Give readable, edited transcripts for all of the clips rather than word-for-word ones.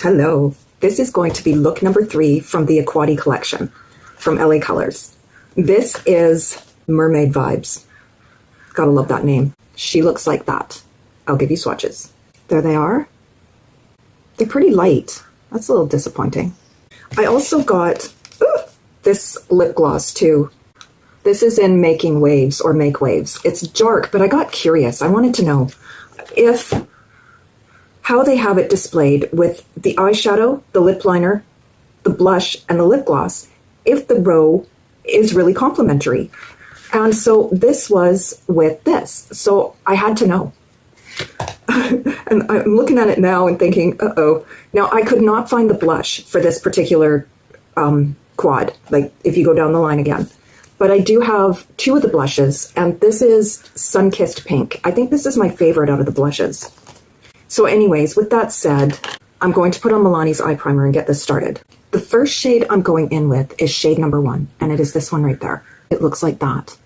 Hello, this is going to be look number 3 from the Aquati collection from LA Colors. This is Mermaid Vibes. Gotta love that name. She looks like that. I'll give you swatches. There they are. They're pretty light. That's a little disappointing. I also got this lip gloss too. This is in Making Waves or Make Waves. It's dark, but I got curious. I wanted to know how they have it displayed with the eyeshadow, the lip liner, the blush, and the lip gloss, if the row is really complementary. And so this was with this. So I had to know. And I'm looking at it now and thinking, uh-oh. Now, I could not find the blush for this particular quad, like if you go down the line again. But I do have 2 of the blushes, and this is Sun-Kissed Pink. I think this is my favorite out of the blushes. So anyways, with that said, I'm going to put on Milani's eye primer and get this started. The first shade I'm going in with is shade number 1, and it is this one right there. It looks like that.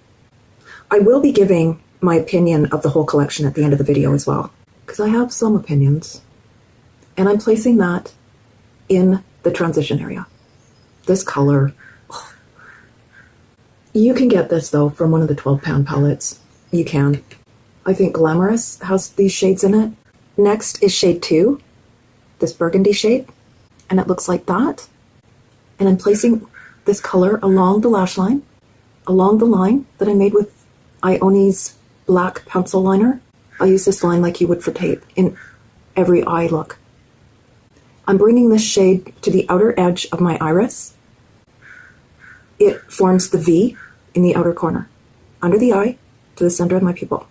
I will be giving my opinion of the whole collection at the end of the video as well, because I have some opinions. And I'm placing that in the transition area. This color. You can get this, though, from one of the 12-pound palettes. You can. I think Glamorous has these shades in it. Next is shade 2, this burgundy shade, and it looks like that. And I'm placing this color along the lash line, along the line that I made with Ioni's black pencil liner. I use this line like you would for tape in every eye look. I'm bringing this shade to the outer edge of my iris. It forms the V in the outer corner, under the eye, to the center of my pupil.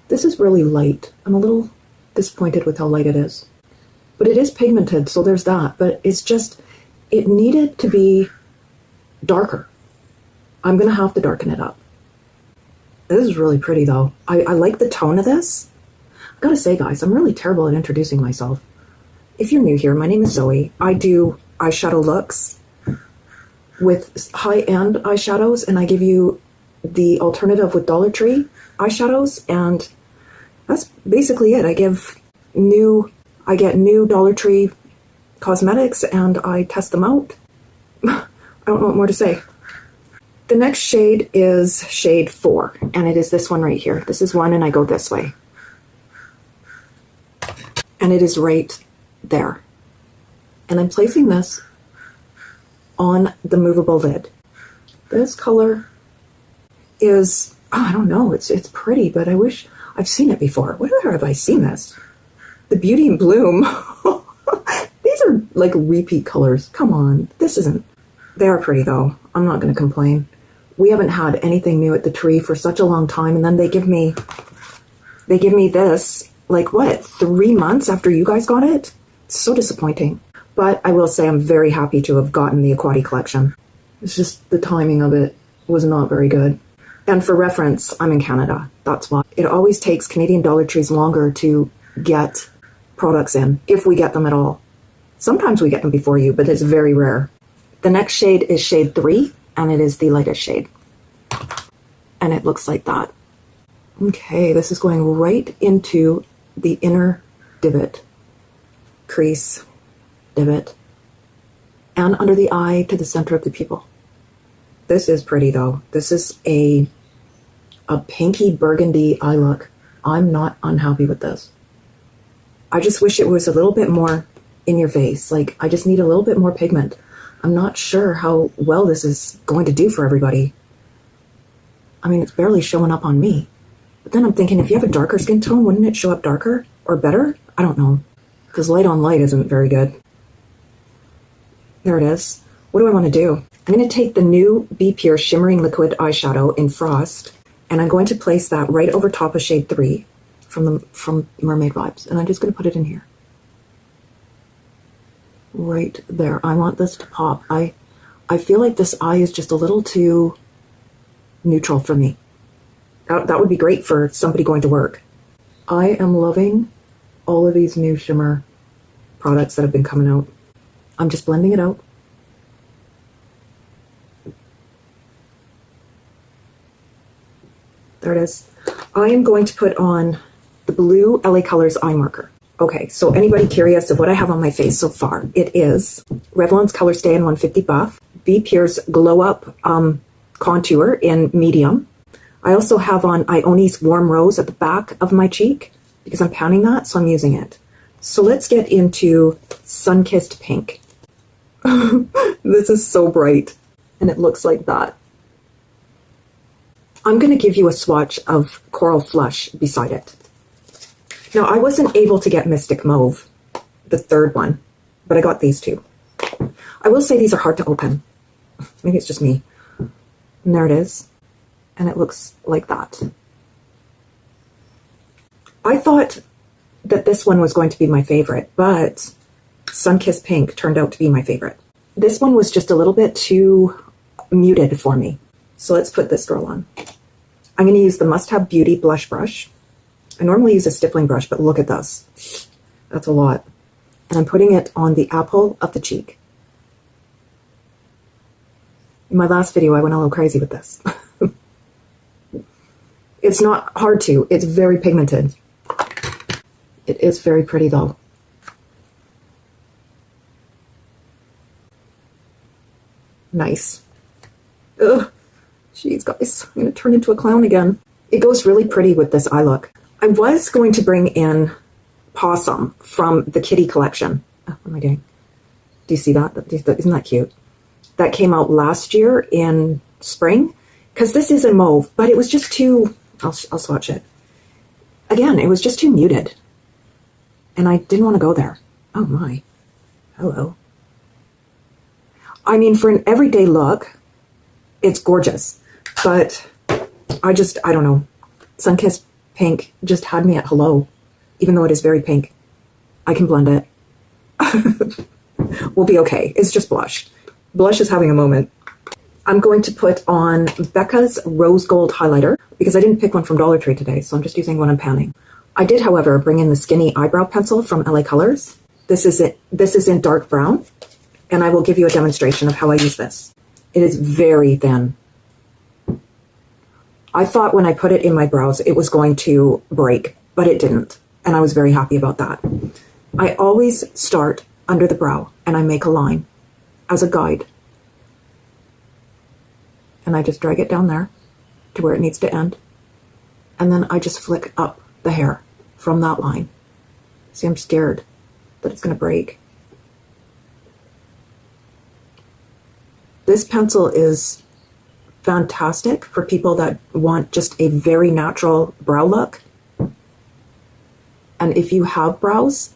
This is really light. I'm a little disappointed with how light it is. But it is pigmented, so there's that. But it's just, it needed to be darker. I'm going to have to darken it up. This is really pretty, though. I like the tone of this. I've got to say, guys, I'm really terrible at introducing myself. If you're new here, my name is Zoe. I do eyeshadow looks with high-end eyeshadows, and I give you the alternative with Dollar Tree eyeshadows, and that's basically it. I get new Dollar Tree cosmetics, and I test them out. I don't know what more to say. The next shade is shade 4, and it is this one right here. This is one, and I go this way. And it is right there. And I'm placing this on the movable lid. This color is, I don't know, it's pretty, but I wish I've seen it before. Where have I seen this? The Beauty and Bloom. These are like repeat colors. Come on, this isn't. They are pretty though. I'm not going to complain. We haven't had anything new at the tree for such a long time, and then they give me this, like what, 3 months after you guys got it? It's so disappointing. But I will say I'm very happy to have gotten the Aquati collection. It's just the timing of it was not very good. And for reference, I'm in Canada. That's why. It always takes Canadian Dollar Trees longer to get products in, if we get them at all. Sometimes we get them before you, but it's very rare. The next shade is shade 3, and it is the lightest shade. And it looks like that. Okay, this is going right into the inner divot, crease, divot, and under the eye to the center of the pupil. This is pretty though. This is a pinky burgundy eye look. I'm not unhappy with this. I just wish it was a little bit more in your face. Like, I just need a little bit more pigment. I'm not sure how well this is going to do for everybody. I mean, it's barely showing up on me. But then I'm thinking, if you have a darker skin tone, wouldn't it show up darker or better? I don't know. Because light on light isn't very good. There it is. What do I want to do? I'm going to take the new Be Pure Shimmering Liquid Eyeshadow in Frost, and I'm going to place that right over top of shade 3 from Mermaid Vibes. And I'm just going to put it in here. Right there. I want this to pop. I feel like this eye is just a little too neutral for me. That would be great for somebody going to work. I am loving all of these new shimmer products that have been coming out. I'm just blending it out. There it is. I am going to put on the blue LA Colors eye marker. Okay, so anybody curious of what I have on my face so far? It is Revlon's Color Stay in 150 Buff, Be Pure's Glow Up Contour in medium. I also have on Ione's Warm Rose at the back of my cheek because I'm pounding that, so I'm using it. So let's get into Sun-Kissed Pink. This is so bright, and it looks like that. I'm going to give you a swatch of Coral Flush beside it. Now, I wasn't able to get Mystic Mauve, the third one, but I got these two. I will say these are hard to open. Maybe it's just me. And there it is. And it looks like that. I thought that this one was going to be my favorite, but Sun-Kissed Pink turned out to be my favorite. This one was just a little bit too muted for me. So let's put this girl on. I'm going to use the Must Have Beauty blush brush. I normally use a stippling brush, but look at this. That's a lot. And I'm putting it on the apple of the cheek. In my last video, I went a little crazy with this. It's not hard to. It's very pigmented. It is very pretty, though. Nice. Ugh. Jeez, guys. I'm going to turn into a clown again. It goes really pretty with this eye look. I was going to bring in Possum from the Kitty collection. Oh, what am I doing? Do you see that? Isn't that cute? That came out last year in spring. Because this is a mauve, but it was just too... I'll swatch it. Again, it was just too muted. And I didn't want to go there. Oh my. Hello. I mean, for an everyday look, it's gorgeous. But I don't know. Sun-Kissed Pink just had me at hello, even though it is very pink. I can blend it. We'll be okay. It's just blush. Blush is having a moment. I'm going to put on Becca's Rose Gold Highlighter because I didn't pick one from Dollar Tree today, so I'm just using one I'm panning. I did, however, bring in the Skinny Eyebrow Pencil from LA Colors. This is in dark brown, and I will give you a demonstration of how I use this. It is very thin. I thought when I put it in my brows, it was going to break, but it didn't. And I was very happy about that. I always start under the brow and I make a line as a guide. And I just drag it down there to where it needs to end. And then I just flick up the hair from that line. See, I'm scared that it's going to break. This pencil is fantastic for people that want just a very natural brow look. And if you have brows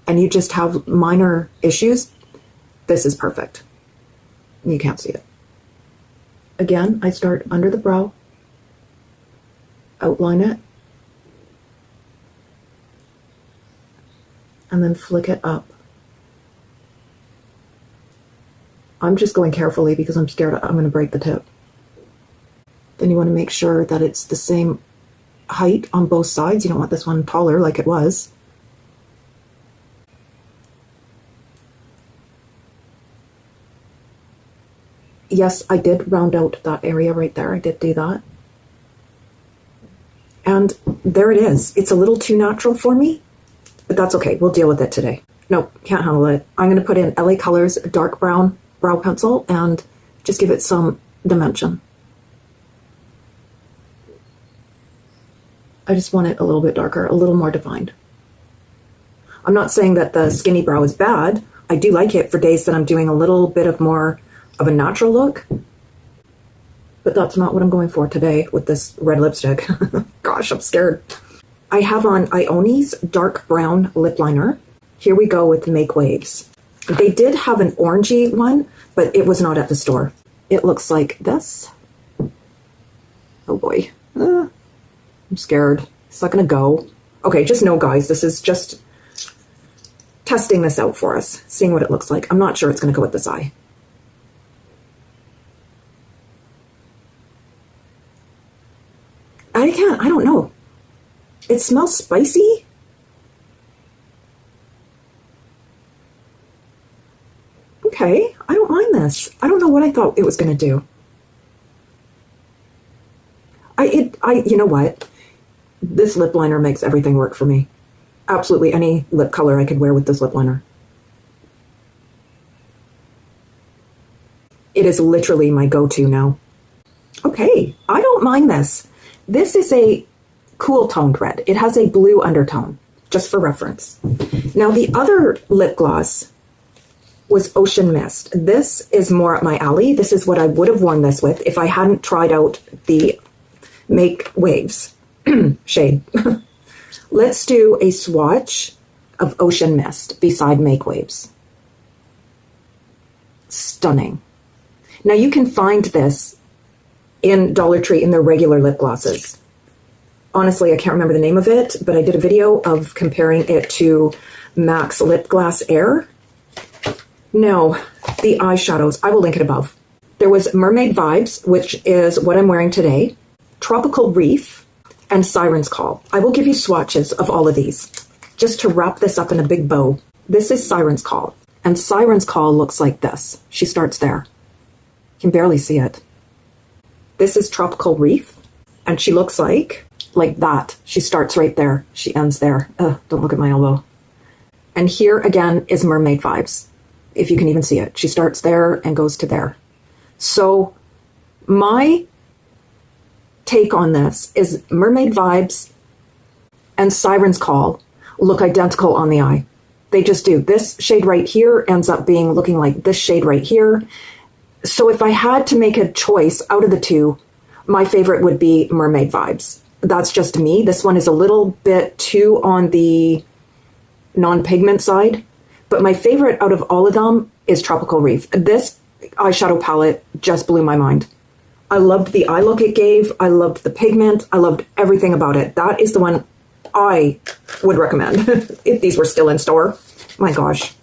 and you just have minor issues, this is perfect. You can't see it. Again, I start under the brow, outline it, and then flick it up. I'm just going carefully because I'm scared I'm going to break the tip. Then you want to make sure that it's the same height on both sides. You don't want this one taller like it was. Yes, I did round out that area right there. I did do that. And there it is. It's a little too natural for me, but that's okay. We'll deal with it today. Nope, can't handle it. I'm going to put in LA Colors dark brown brow pencil and just give it some dimension. I just want it a little bit darker, a little more defined. I'm not saying that the skinny brow is bad. I do like it for days that I'm doing a little bit of more of a natural look, but that's not what I'm going for today with this red lipstick. Gosh, I'm scared. I have on Ione's dark brown lip liner. Here we go with Make Waves. They did have an orangey one, but it was not at the store. It looks like this. Oh boy. I'm scared. It's not gonna go. Okay, just know, guys, this is just testing this out for us, seeing what it looks like. I'm not sure it's gonna go with this eye. I don't know. It smells spicy. Okay, I don't mind this. I don't know what I thought it was gonna do. You know what? This lip liner makes everything work for me. absolutely any lip color I could wear with this lip liner. It is literally my go-to now. Okay, I don't mind this. This is a cool toned red. It has a blue undertone, just for reference. Now the other lip gloss was Ocean Mist. This is more up my alley. This is what I would have worn this with if I hadn't tried out the Make Waves shade. Let's do a swatch of Ocean Mist beside Make Waves. Stunning. Now you can find this in Dollar Tree in their regular lip glosses. Honestly, I can't remember the name of it, but I did a video of comparing it to MAC's Lip Glass Air. Now, the eyeshadows, I will link it above. There was Mermaid Vibes, which is what I'm wearing today, Tropical Reef, and Siren's Call. I will give you swatches of all of these, just to wrap this up in a big bow. This is Siren's Call, and Siren's Call looks like this. She starts there. You can barely see it. This is Tropical Reef, and she looks like that. She starts right there. She ends there. Don't look at my elbow. And here again is Mermaid Vibes, if you can even see it. She starts there and goes to there. So my take on this is Mermaid Vibes and Siren's Call look identical on the eye. They just do. This shade right here ends up looking like this shade right here. So if I had to make a choice out of the two, my favorite would be Mermaid Vibes. That's just me. This one is a little bit too on the non-pigment side, but my favorite out of all of them is Tropical Reef. This eyeshadow palette just blew my mind. I loved the eye look it gave. I loved the pigment. I loved everything about it. That is the one I would recommend if these were still in store. My gosh.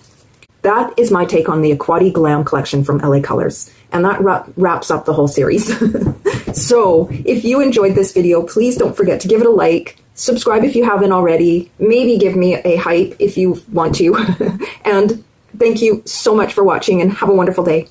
That is my take on the Aquati Glam collection from LA Colors. And that wraps up the whole series. So if you enjoyed this video, please don't forget to give it a like, subscribe if you haven't already, maybe give me a hype if you want to. And thank you so much for watching and have a wonderful day.